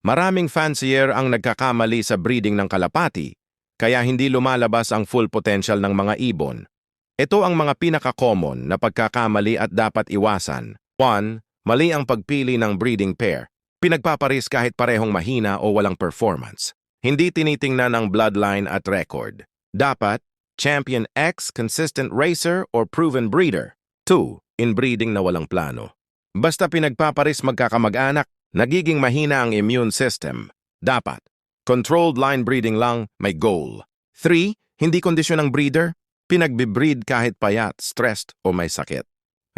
Maraming fancier ang nagkakamali sa breeding ng kalapati, kaya hindi lumalabas ang full potential ng mga ibon. Ito ang mga pinaka-common na pagkakamali at dapat iwasan. 1. Mali ang pagpili ng breeding pair. Pinagpaparis kahit parehong mahina o walang performance. Hindi tinitingnan ang bloodline at record. Dapat, Champion X, consistent racer, or proven breeder. 2. Inbreeding na walang plano. Basta pinagpaparis magkakamag-anak, nagiging mahina ang immune system. Dapat, controlled line breeding lang, may goal. 3. Hindi kondisyon ng breeder, pinagbibreed kahit payat, stressed o may sakit.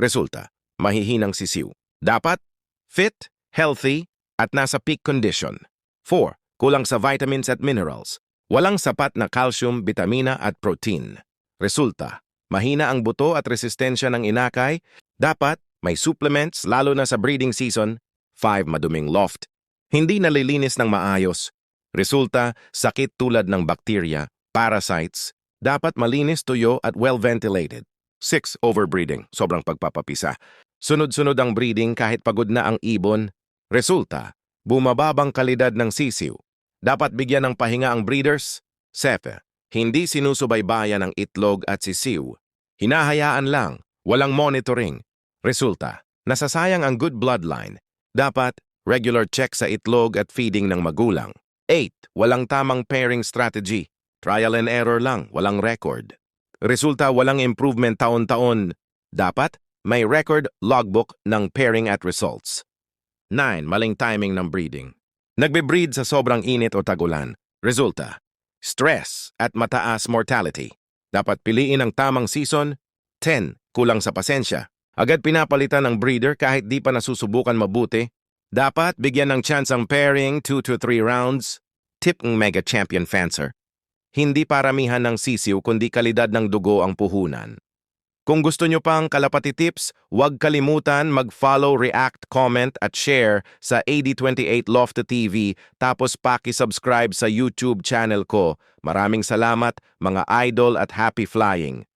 Resulta, mahihinang sisiw. Dapat, fit, healthy, at nasa peak condition. 4. Kulang sa vitamins at minerals. Walang sapat na calcium, vitamina at protein. Resulta, mahina ang buto at resistensya ng inakay. Dapat, may supplements lalo na sa breeding season. 5. Maduming loft. Hindi nalilinis ng maayos. Resulta, sakit tulad ng bakterya, parasites. Dapat malinis, tuyo at well-ventilated. 6. Overbreeding. Sobrang pagpapapisa. Sunod-sunod ang breeding kahit pagod na ang ibon. Resulta, bumababang kalidad ng sisiw. Dapat bigyan ng pahinga ang breeders. 7. Hindi sinusubaybayan ang itlog at sisiw. Hinahayaan lang, walang monitoring. Resulta, nasasayang ang good bloodline. Dapat, regular check sa itlog at feeding ng magulang. 8. Walang tamang pairing strategy. Trial and error lang, walang record. Resulta, walang improvement taon-taon. Dapat, may record logbook ng pairing at results. 9. Maling timing ng breeding. Nagbe-breed sa sobrang init o tagulan. Resulta, stress at mataas mortality. Dapat piliin ang tamang season. 10. Kulang sa pasensya. Agad pinapalitan ng breeder kahit di pa nasusubukan mabuti. Dapat bigyan ng chance ang pairing 2 to 3 rounds. Tip ng Mega Champion Fancer. Hindi paramihan ng sisiw kundi kalidad ng dugo ang puhunan. Kung gusto nyo pang kalapati tips, huwag kalimutan mag-follow, react, comment at share sa AD28 Lofty TV tapos paki-subscribe sa YouTube channel ko. Maraming salamat mga idol at happy flying!